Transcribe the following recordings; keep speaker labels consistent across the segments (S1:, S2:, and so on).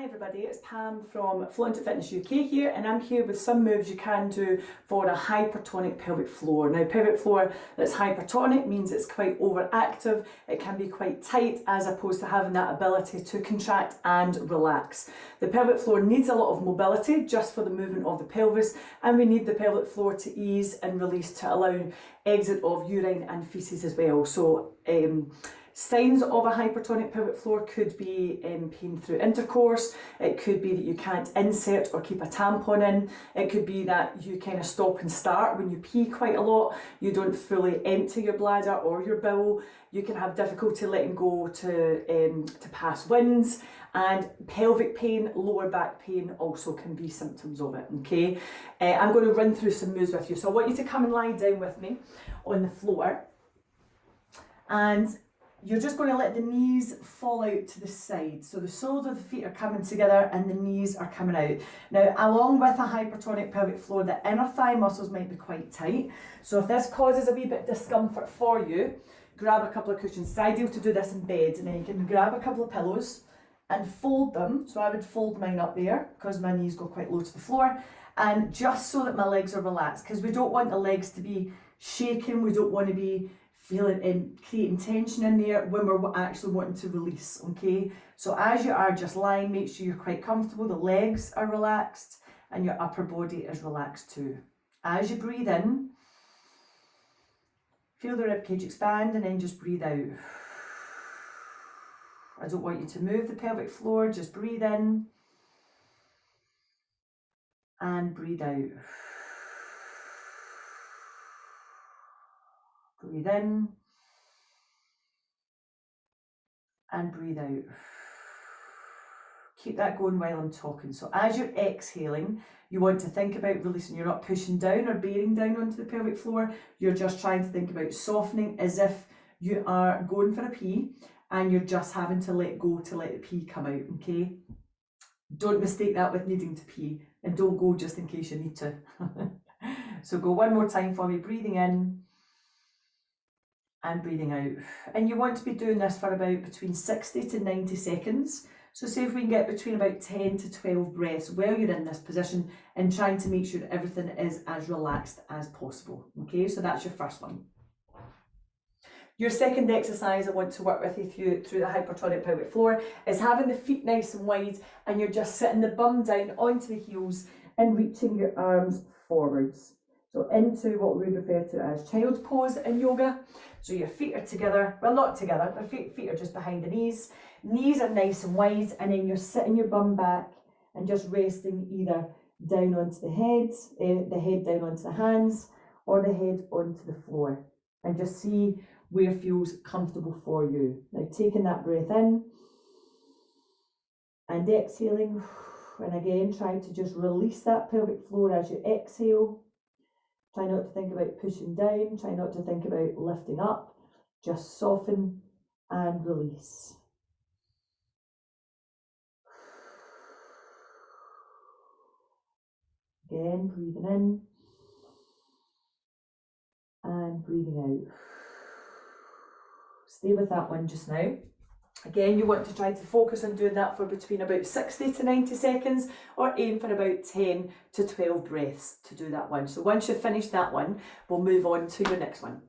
S1: everybody, it's Pam from Fluent Fitness UK here, and I'm here with some moves you can do for a hypertonic pelvic floor. Now, pelvic floor that's hypertonic means it's quite overactive, it can be quite tight as opposed to having that ability to contract and relax. The pelvic floor needs a lot of mobility just for the movement of the pelvis, and we need the pelvic floor to ease and release to allow exit of urine and feces as well. So signs of a hypertonic pelvic floor could be pain through intercourse, it could be that you can't insert or keep a tampon in, it could be that you kind of stop and start when you pee quite a lot, you don't fully empty your bladder or your bowel, you can have difficulty letting go to pass winds, and pelvic pain, lower back pain also can be symptoms of it, okay? I'm going to run through some moves with you, so I want you to come and lie down with me on the floor, and you're just going to let the knees fall out to the side. So the soles of the feet are coming together and the knees are coming out. Now, along with a hypertonic pelvic floor, the inner thigh muscles might be quite tight. So if this causes a wee bit of discomfort for you, grab a couple of cushions. It's ideal to do this in bed, and then you can grab a couple of pillows and fold them. So I would fold mine up there because my knees go quite low to the floor, and just so that my legs are relaxed, because we don't want the legs to be shaking, we don't want to be feeling and creating tension in there when we're actually wanting to release, okay? So as you are just lying, make sure you're quite comfortable, the legs are relaxed and your upper body is relaxed too. As you breathe in, feel the ribcage expand and then just breathe out. I don't want you to move the pelvic floor, just breathe in and breathe out. Breathe in and breathe out. Keep that going while I'm talking. So as you're exhaling, you want to think about releasing. You're not pushing down or bearing down onto the pelvic floor. You're just trying to think about softening as if you are going for a pee and you're just having to let go to let the pee come out, okay? Don't mistake that with needing to pee, and don't go just in case you need to. So go one more time for me, breathing in and breathing out. And you want to be doing this for about between 60 to 90 seconds. So say if we can get between about 10 to 12 breaths while you're in this position, and trying to make sure everything is as relaxed as possible. Okay, so that's your first one. Your second exercise I want to work with you through the hypertonic pelvic floor is having the feet nice and wide, and you're just sitting the bum down onto the heels and reaching your arms forwards. So into what we refer to as child's pose in yoga. So your feet are together, well not together, the feet are just behind the knees. Knees are nice and wide, and then you're sitting your bum back and just resting either down onto the head down onto the hands, or the head onto the floor. And just see where feels comfortable for you. Now taking that breath in and exhaling, and again try to just release that pelvic floor as you exhale. Try not to think about pushing down, try not to think about lifting up, just soften and release. Again, breathing in and breathing out. Stay with that one just now. Again, you want to try to focus on doing that for between about 60 to 90 seconds, or aim for about 10 to 12 breaths to do that one. So once you've finished that one, we'll move on to your next one.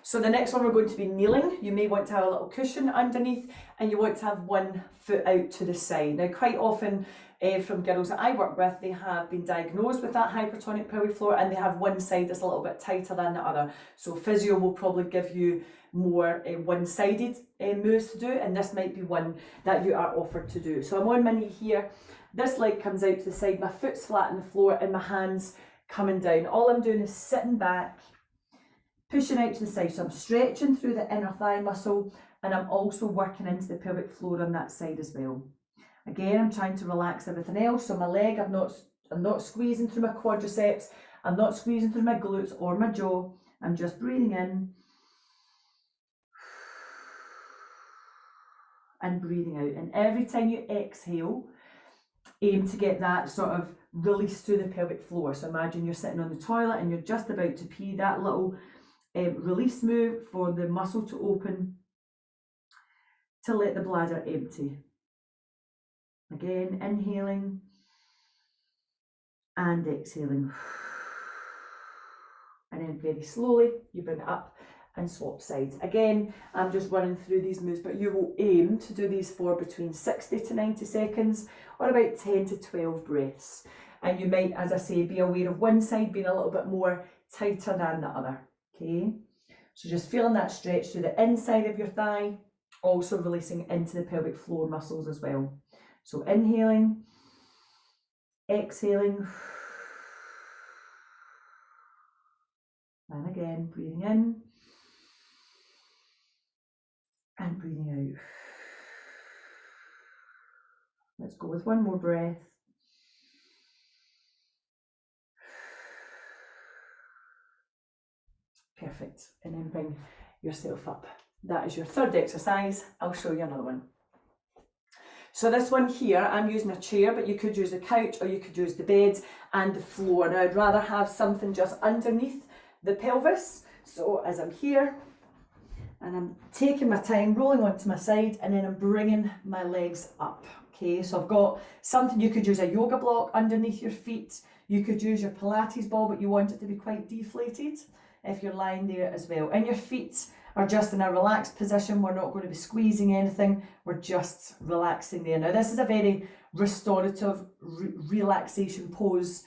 S1: So the next one, we're going to be kneeling. You may want to have a little cushion underneath, and you want to have one foot out to the side. Now, quite often from girls that I work with, they have been diagnosed with that hypertonic pelvic floor, and they have one side that's a little bit tighter than the other. So physio will probably give you more one-sided moves to do, and this might be one that you are offered to do. So I'm on my knee here, this leg comes out to the side, my foot's flat on the floor, and my hands coming down. All I'm doing is sitting back, pushing out to the side. So I'm stretching through the inner thigh muscle, and I'm also working into the pelvic floor on that side as well. Again, I'm trying to relax everything else. So my leg, I'm not squeezing through my quadriceps, I'm not squeezing through my glutes or my jaw. I'm just breathing in and breathing out. And every time you exhale, aim to get that sort of release through the pelvic floor. So imagine you're sitting on the toilet and you're just about to pee, that little release move for the muscle to open to let the bladder empty. Again, inhaling and exhaling. And then very slowly, you bring it up and swap sides. Again, I'm just running through these moves, but you will aim to do these for between 60 to 90 seconds or about 10 to 12 breaths. And you might, as I say, be aware of one side being a little bit more tighter than the other, okay? So just feeling that stretch through the inside of your thigh, also releasing into the pelvic floor muscles as well. So inhaling, exhaling, and again, breathing in and breathing out. Let's go with one more breath. Perfect. And then bring yourself up. That is your third exercise. I'll show you another one. So this one here, I'm using a chair, but you could use a couch or you could use the bed and the floor. Now I'd rather have something just underneath the pelvis. So as I'm here, and I'm taking my time, rolling onto my side, and then I'm bringing my legs up. Okay, so I've got something, you could use a yoga block underneath your feet. You could use your Pilates ball, but you want it to be quite deflated if you're lying there as well. And your feet are just in a relaxed position. We're not going to be squeezing anything. We're just relaxing there. Now, this is a very restorative relaxation pose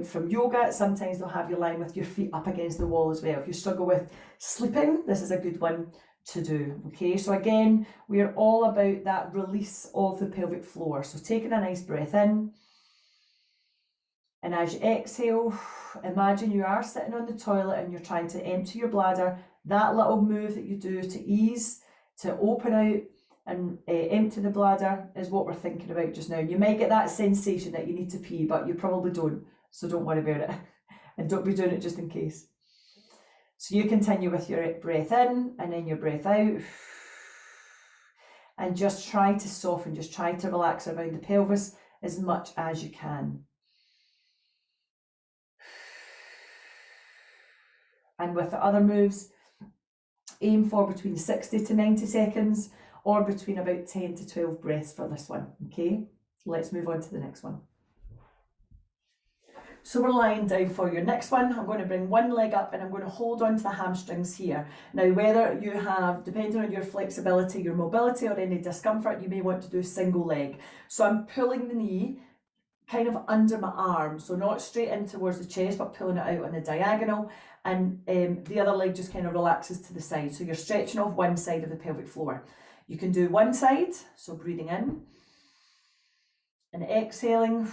S1: from yoga. Sometimes they'll have you lying with your feet up against the wall as well. If you struggle with sleeping, this is a good one to do. Okay, so again, we are all about that release of the pelvic floor. So taking a nice breath in, and as you exhale, imagine you are sitting on the toilet and you're trying to empty your bladder. That little move that you do to ease, to open out and empty the bladder is what we're thinking about just now. You might get that sensation that you need to pee, but you probably don't, so don't worry about it. And don't be doing it just in case. So you continue with your breath in and then your breath out. And just try to soften, just try to relax around the pelvis as much as you can. And with the other moves, aim for between 60 to 90 seconds or between about 10 to 12 breaths for this one, okay? Let's move on to the next one. So we're lying down for your next one. I'm going to bring one leg up and I'm going to hold on to the hamstrings here. Now, whether you have, depending on your flexibility, your mobility or any discomfort, you may want to do single leg. So I'm pulling the knee kind of under my arm, so not straight in towards the chest, but pulling it out on the diagonal, and the other leg just kind of relaxes to the side. So you're stretching off one side of the pelvic floor. You can do one side, so breathing in and exhaling,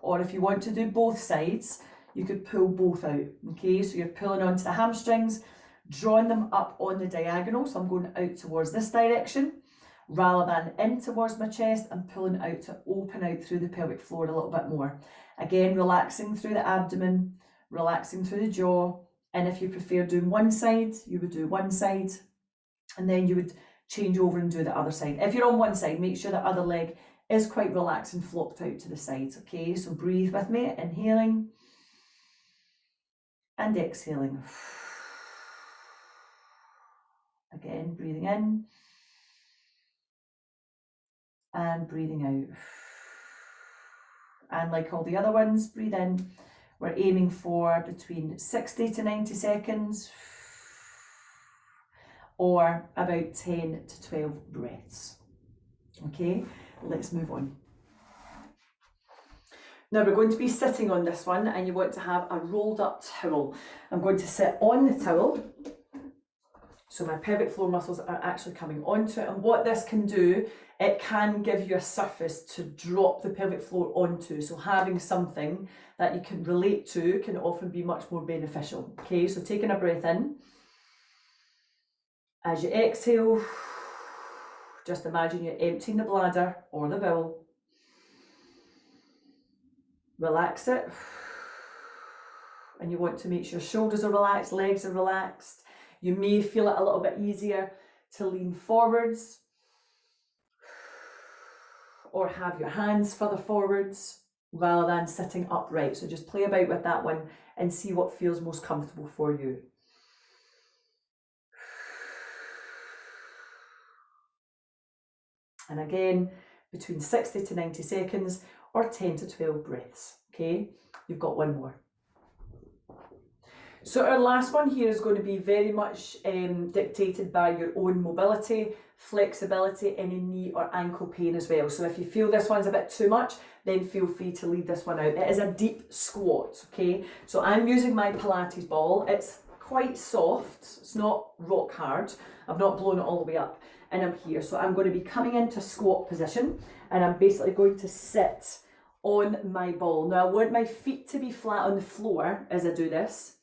S1: or if you want to do both sides, you could pull both out, okay? So you're pulling onto the hamstrings, drawing them up on the diagonal, so I'm going out towards this direction, rather than in towards my chest and pulling out to open out through the pelvic floor a little bit more. Again, relaxing through the abdomen, relaxing through the jaw, and if you prefer doing one side, you would do one side, and then you would change over and do the other side. If you're on one side, make sure the other leg is quite relaxed and flopped out to the sides, okay? So breathe with me, inhaling and exhaling. Again, breathing in and breathing out. And like all the other ones, breathe in. We're aiming for between 60 to 90 seconds or about 10 to 12 breaths. Okay, let's move on. Now we're going to be sitting on this one and you want to have a rolled up towel. I'm going to sit on the towel. So my pelvic floor muscles are actually coming onto it, and what this can do, it can give you a surface to drop the pelvic floor onto. So having something that you can relate to can often be much more beneficial. Okay, so taking a breath in. As you exhale, just imagine you're emptying the bladder or the bowel. Relax it. And you want to make sure shoulders are relaxed, legs are relaxed. You may feel it a little bit easier to lean forwards or have your hands further forwards rather than sitting upright. So just play about with that one and see what feels most comfortable for you. And again, between 60 to 90 seconds or 10 to 12 breaths. Okay, you've got one more. So our last one here is going to be very much dictated by your own mobility, flexibility, any knee or ankle pain as well. So if you feel this one's a bit too much, then feel free to leave this one out. It is a deep squat, okay? So I'm using my Pilates ball. It's quite soft, it's not rock hard. I've not blown it all the way up, and I'm here. So I'm going to be coming into squat position, and I'm basically going to sit on my ball. Now I want my feet to be flat on the floor as I do this,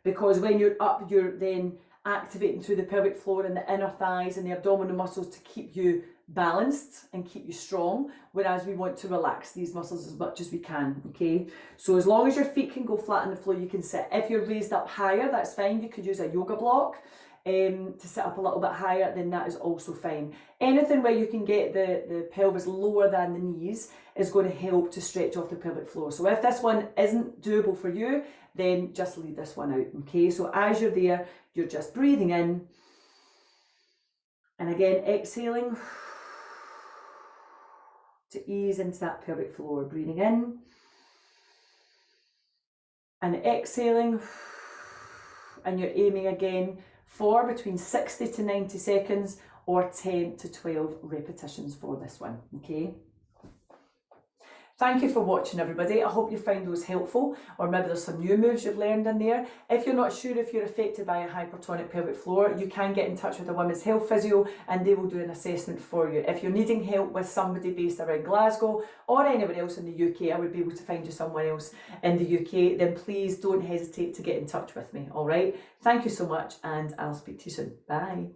S1: because when you're up, you're then activating through the pelvic floor and the inner thighs and the abdominal muscles to keep you balanced and keep you strong, whereas we want to relax these muscles as much as we can, okay? So as long as your feet can go flat on the floor, you can sit. If you're raised up higher, that's fine. You could use a yoga block to sit up a little bit higher, then that is also fine. Anything where you can get the pelvis lower than the knees is going to help to stretch off the pelvic floor. So if this one isn't doable for you, then just leave this one out, okay? So as you're there, you're just breathing in, and again exhaling to ease into that pelvic floor. Breathing in and exhaling, and you're aiming again for between 60 to 90 seconds or 10 to 12 repetitions for this one, okay? Thank you for watching, everybody. I hope you find those helpful, or maybe there's some new moves you've learned in there. If you're not sure if you're affected by a hypertonic pelvic floor, you can get in touch with a women's health physio and they will do an assessment for you. If you're needing help with somebody based around Glasgow or anywhere else in the UK, I would be able to find you someone else in the UK, then please don't hesitate to get in touch with me, all right? Thank you so much, and I'll speak to you soon. Bye.